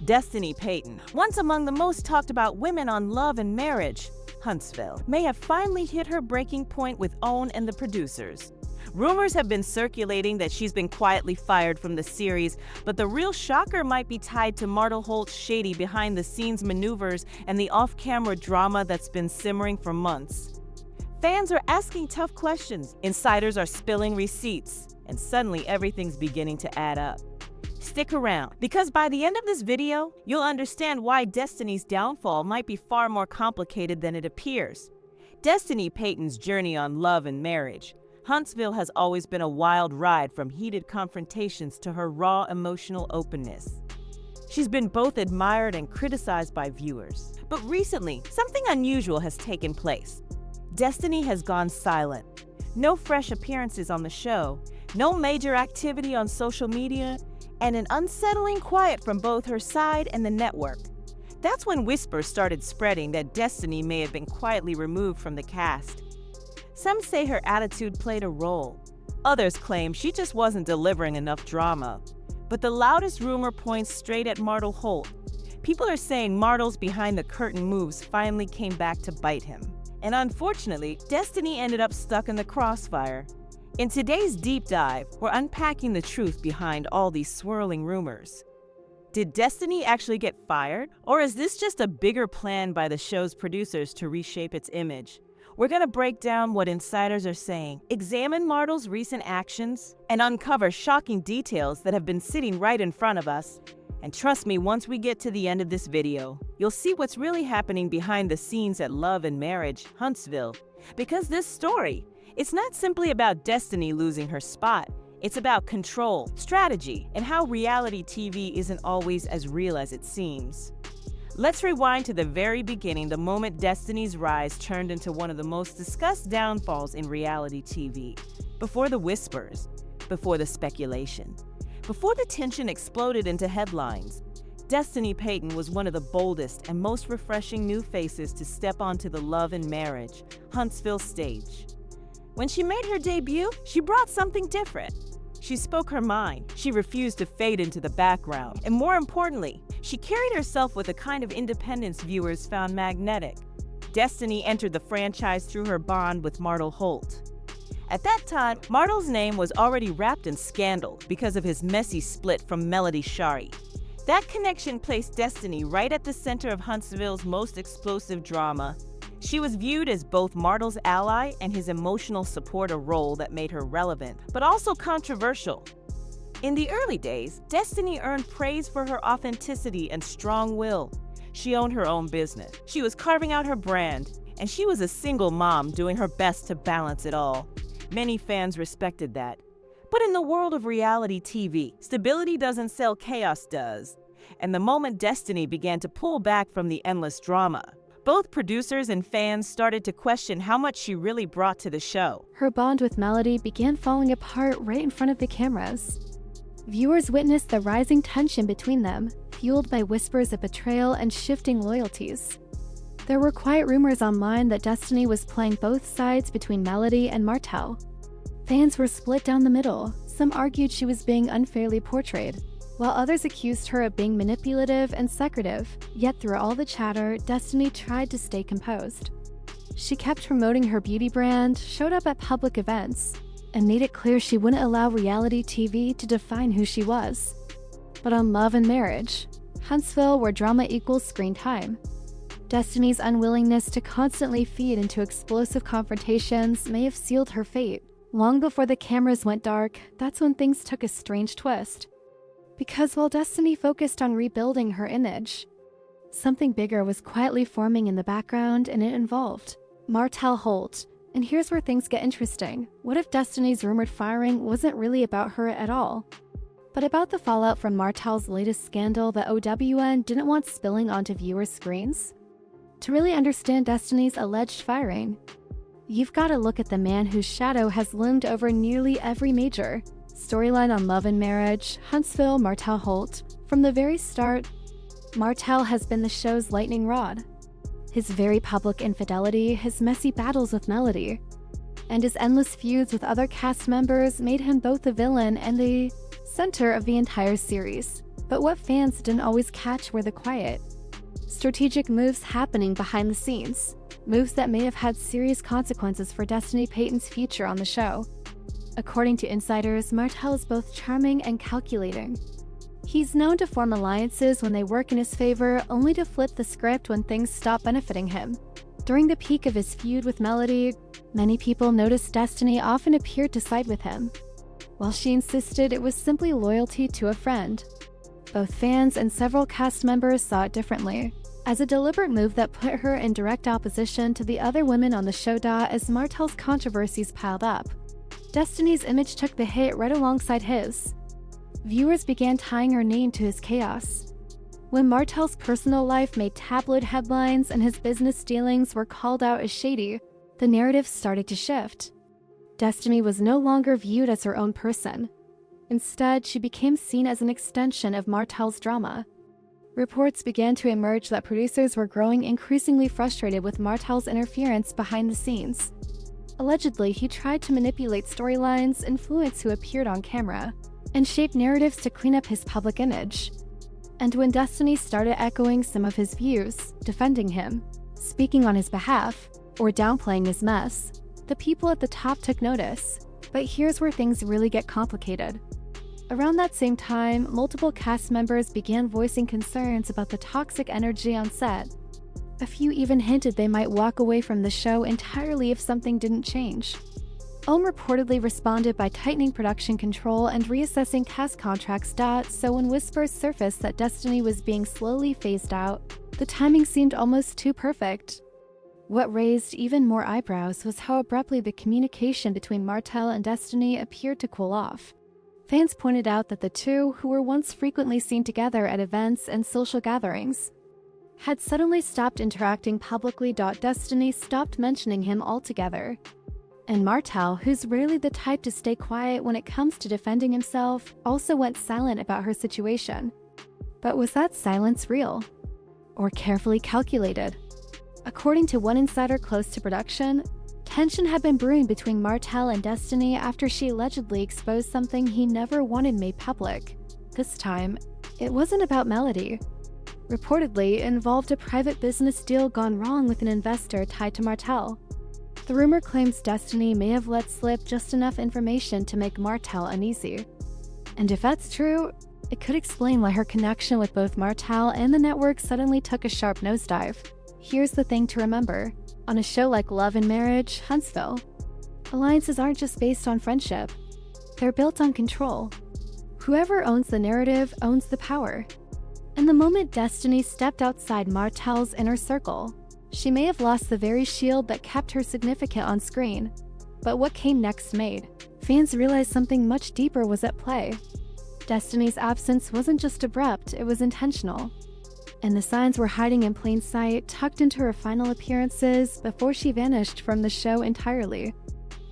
Destiny Payton, once among the most talked about women on Love and Marriage, Huntsville, may have finally hit her breaking point with OWN and the producers. Rumors have been circulating that she's been quietly fired from the series, but the real shocker might be tied to Martel Holt's shady behind-the-scenes maneuvers and the off-camera drama that's been simmering for months. Fans are asking tough questions, insiders are spilling receipts, and suddenly everything's beginning to add up. Stick around, because by the end of this video, you'll understand why Destiny's downfall might be far more complicated than it appears. Destiny Payton's journey on Love and Marriage. Huntsville has always been a wild ride, from heated confrontations to her raw emotional openness. She's been both admired and criticized by viewers. But recently, something unusual has taken place. Destiny has gone silent. No fresh appearances on the show, no major activity on social media, and an unsettling quiet from both her side and the network. That's when whispers started spreading that Destiny may have been quietly removed from the cast. Some say her attitude played a role. Others claim she just wasn't delivering enough drama. But the loudest rumor points straight at Martel Holt. People are saying Martel's behind-the-curtain moves finally came back to bite him. And unfortunately, Destiny ended up stuck in the crossfire. In today's deep dive, we're unpacking the truth behind all these swirling rumors. Did Destiny actually get fired? Or is this just a bigger plan by the show's producers to reshape its image? We're going to break down what insiders are saying, examine Martel's recent actions, and uncover shocking details that have been sitting right in front of us. And trust me, once we get to the end of this video, you'll see what's really happening behind the scenes at Love and Marriage, Huntsville. Because this story, it's not simply about Destiny losing her spot. It's about control, strategy, and how reality TV isn't always as real as it seems. Let's rewind to the very beginning, the moment Destiny's rise turned into one of the most discussed downfalls in reality TV. Before the whispers, before the speculation, before the tension exploded into headlines, Destiny Payton was one of the boldest and most refreshing new faces to step onto the Love and Marriage, Huntsville stage. When she made her debut, she brought something different. She spoke her mind, she refused to fade into the background, and more importantly, she carried herself with a kind of independence viewers found magnetic. Destiny entered the franchise through her bond with Martel Holt. At that time, Martel's name was already wrapped in scandal because of his messy split from Melody Shari. That connection placed Destiny right at the center of Huntsville's most explosive drama. She was viewed as both Martel's ally and his emotional support, a role that made her relevant, but also controversial. In the early days, Destiny earned praise for her authenticity and strong will. She owned her own business. She was carving out her brand, and she was a single mom doing her best to balance it all. Many fans respected that. But in the world of reality TV, stability doesn't sell, chaos does. And the moment Destiny began to pull back from the endless drama, both producers and fans started to question how much she really brought to the show. Her bond with Melody began falling apart right in front of the cameras. Viewers witnessed the rising tension between them, fueled by whispers of betrayal and shifting loyalties. There were quiet rumors online that Destiny was playing both sides between Melody and Martel. Fans were split down the middle. Some argued she was being unfairly portrayed, while others accused her of being manipulative and secretive. Yet through all the chatter, Destiny tried to stay composed. She kept promoting her beauty brand, showed up at public events, and made it clear she wouldn't allow reality TV to define who she was. But on Love and Marriage, Huntsville, where drama equals screen time, Destiny's unwillingness to constantly feed into explosive confrontations may have sealed her fate. Long before the cameras went dark, that's when things took a strange twist. Because while Destiny focused on rebuilding her image, something bigger was quietly forming in the background, and it involved Martel Holt. And here's where things get interesting. What if Destiny's rumored firing wasn't really about her at all, but about the fallout from Martel's latest scandal that OWN didn't want spilling onto viewers' screens? To really understand Destiny's alleged firing, you've got to look at the man whose shadow has loomed over nearly every major storyline on Love and Marriage, Huntsville, Martel Holt. From the very start, Martel has been the show's lightning rod. His very public infidelity, his messy battles with Melody, and his endless feuds with other cast members made him both the villain and the center of the entire series. But what fans didn't always catch were the quiet, strategic moves happening behind the scenes, moves that may have had serious consequences for Destiny Payton's future on the show. According to insiders, Martell is both charming and calculating. He's known to form alliances when they work in his favor, only to flip the script when things stop benefiting him. During the peak of his feud with Melody, many people noticed Destiny often appeared to side with him, while she insisted it was simply loyalty to a friend. Both fans and several cast members saw it differently, as a deliberate move that put her in direct opposition to the other women on the show. As Martell's controversies piled up, Destiny's image took the hit right alongside his. Viewers began tying her name to his chaos. When Martell's personal life made tabloid headlines and his business dealings were called out as shady, the narrative started to shift. Destiny was no longer viewed as her own person. Instead, she became seen as an extension of Martell's drama. Reports began to emerge that producers were growing increasingly frustrated with Martell's interference behind the scenes. Allegedly, he tried to manipulate storylines, influence who appeared on camera, and shape narratives to clean up his public image. And when Destiny started echoing some of his views, defending him, speaking on his behalf, or downplaying his mess, the people at the top took notice. But here's where things really get complicated. Around that same time, multiple cast members began voicing concerns about the toxic energy on set. A few even hinted they might walk away from the show entirely if something didn't change. LAMH reportedly responded by tightening production control and reassessing cast contracts. So when whispers surfaced that Destiny was being slowly phased out, the timing seemed almost too perfect. What raised even more eyebrows was how abruptly the communication between Martell and Destiny appeared to cool off. Fans pointed out that the two, who were once frequently seen together at events and social gatherings, had suddenly stopped interacting publicly. Destiny stopped mentioning him altogether. And Martell, who's rarely the type to stay quiet when it comes to defending himself, also went silent about her situation. But was that silence real? Or carefully calculated? According to one insider close to production, tension had been brewing between Martell and Destiny after she allegedly exposed something he never wanted made public. This time, it wasn't about Melody. Reportedly, it involved a private business deal gone wrong with an investor tied to Martell. The rumor claims Destiny may have let slip just enough information to make Martell uneasy. And if that's true, it could explain why her connection with both Martell and the network suddenly took a sharp nosedive. Here's the thing to remember. On a show like Love and Marriage, Huntsville, alliances aren't just based on friendship. They're built on control. Whoever owns the narrative owns the power. And the moment Destiny stepped outside Martell's inner circle, she may have lost the very shield that kept her significant on screen. But what came next made fans realize something much deeper was at play. Destiny's absence wasn't just abrupt, it was intentional. And the signs were hiding in plain sight, tucked into her final appearances before she vanished from the show entirely.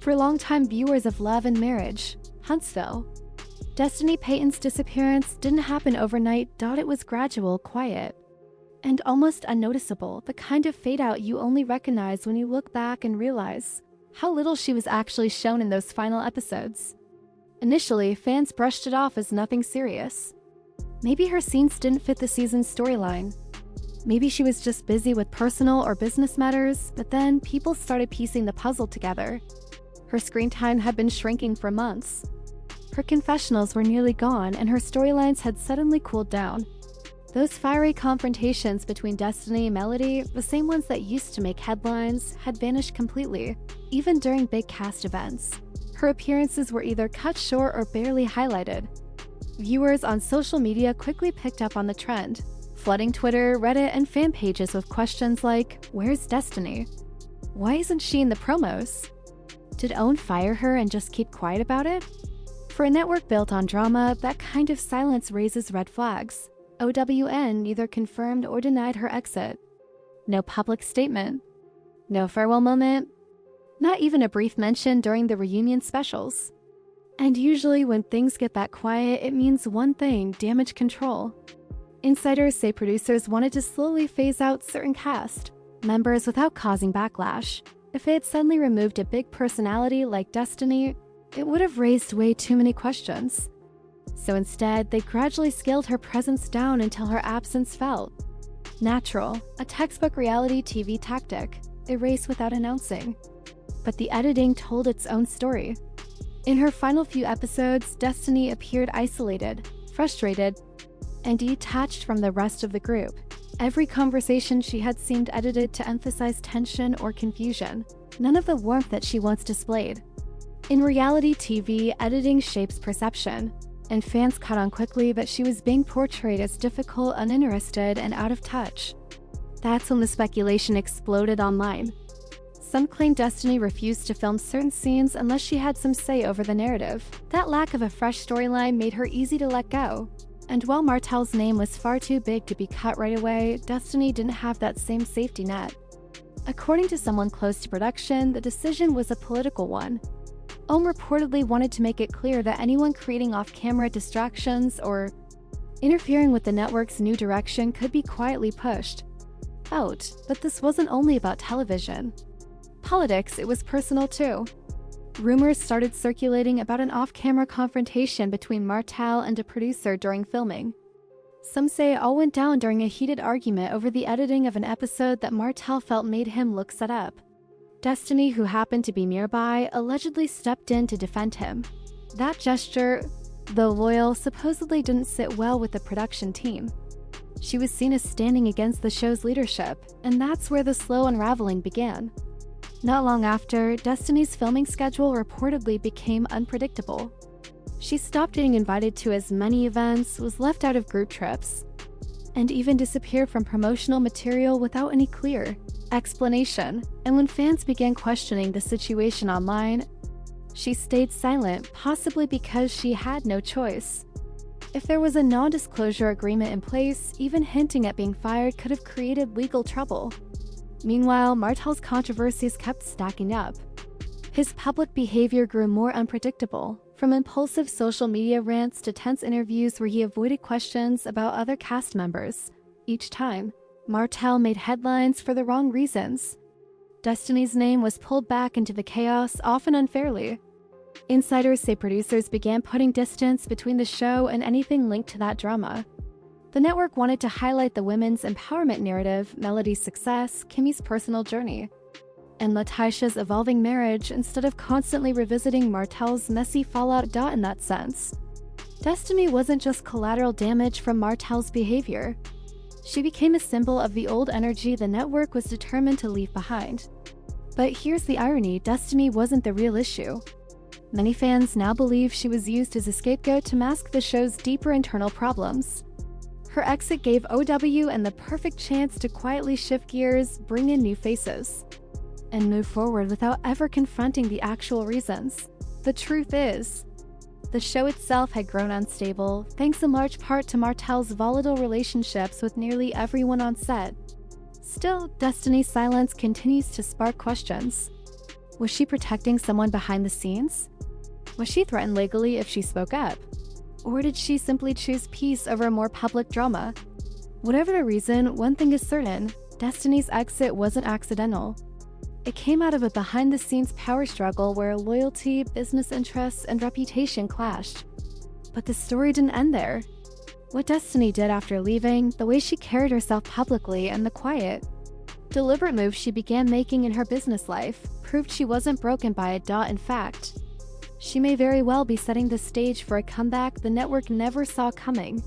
For longtime viewers of Love and Marriage, Huntsville, Destiny Payton's disappearance didn't happen overnight. It was gradual, quiet, and almost unnoticeable, the kind of fade-out you only recognize when you look back and realize how little she was actually shown in those final episodes. Initially, fans brushed it off as nothing serious. Maybe her scenes didn't fit the season's storyline. Maybe she was just busy with personal or business matters, but then people started piecing the puzzle together. Her screen time had been shrinking for months. Her confessionals were nearly gone, and her storylines had suddenly cooled down. Those fiery confrontations between Destiny and Melody, the same ones that used to make headlines, had vanished completely, even during big cast events. Her appearances were either cut short or barely highlighted. Viewers on social media quickly picked up on the trend, flooding Twitter, Reddit, and fan pages with questions like, "Where's Destiny? Why isn't she in the promos? Did OWN fire her and just keep quiet about it?" For a network built on drama, that kind of silence raises red flags. OWN neither confirmed or denied her exit. No public statement. No farewell moment. Not even a brief mention during the reunion specials. And usually when things get that quiet, it means one thing: damage control. Insiders say producers wanted to slowly phase out certain cast members without causing backlash. If they had suddenly removed a big personality like Destiny, it would have raised way too many questions. So instead, they gradually scaled her presence down until her absence felt natural, a textbook reality TV tactic, erase without announcing. But the editing told its own story. In her final few episodes, Destiny appeared isolated, frustrated, and detached from the rest of the group. Every conversation she had seemed edited to emphasize tension or confusion, none of the warmth that she once displayed. In reality TV, editing shapes perception, and fans caught on quickly that she was being portrayed as difficult, uninterested, and out of touch. That's when the speculation exploded online. Some claimed Destiny refused to film certain scenes unless she had some say over the narrative. That lack of a fresh storyline made her easy to let go. And while Martell's name was far too big to be cut right away, Destiny didn't have that same safety net. According to someone close to production, the decision was a political one. Ohm reportedly wanted to make it clear that anyone creating off-camera distractions or interfering with the network's new direction could be quietly pushed out. But this wasn't only about television. Politics, it was personal too. Rumors started circulating about an off-camera confrontation between Martell and a producer during filming. Some say it all went down during a heated argument over the editing of an episode that Martell felt made him look set up. Destiny, who happened to be nearby, allegedly stepped in to defend him. That gesture, though loyal, supposedly didn't sit well with the production team. She was seen as standing against the show's leadership, and that's where the slow unraveling began. Not long after, Destiny's filming schedule reportedly became unpredictable. She stopped getting invited to as many events, was left out of group trips, and even disappeared from promotional material without any clear explanation. And when fans began questioning the situation online, she stayed silent, possibly because she had no choice. If there was a non-disclosure agreement in place, even hinting at being fired could have created legal trouble. Meanwhile, Martell's controversies kept stacking up. His public behavior grew more unpredictable, from impulsive social media rants to tense interviews where he avoided questions about other cast members. Each time, Martell made headlines for the wrong reasons. Destiny's name was pulled back into the chaos, often unfairly. Insiders say producers began putting distance between the show and anything linked to that drama. The network wanted to highlight the women's empowerment narrative, Melody's success, Kimmy's personal journey, and Latisha's evolving marriage instead of constantly revisiting Martell's messy fallout. In that sense, Destiny wasn't just collateral damage from Martell's behavior. She became a symbol of the old energy the network was determined to leave behind. But here's the irony: Destiny wasn't the real issue. Many fans now believe she was used as a scapegoat to mask the show's deeper internal problems. Her exit gave OW and the perfect chance to quietly shift gears, bring in new faces, and move forward without ever confronting the actual reasons. The truth is, the show itself had grown unstable, thanks in large part to Martell's volatile relationships with nearly everyone on set. Still, Destiny's silence continues to spark questions. Was she protecting someone behind the scenes? Was she threatened legally if she spoke up? Or did she simply choose peace over more public drama? Whatever the reason, one thing is certain: Destiny's exit wasn't accidental. It came out of a behind-the-scenes power struggle where loyalty, business interests, and reputation clashed. But the story didn't end there. What Destiny did after leaving, the way she carried herself publicly, and the quiet, deliberate moves she began making in her business life proved she wasn't broken by a dot. In fact, she may very well be setting the stage for a comeback the network never saw coming.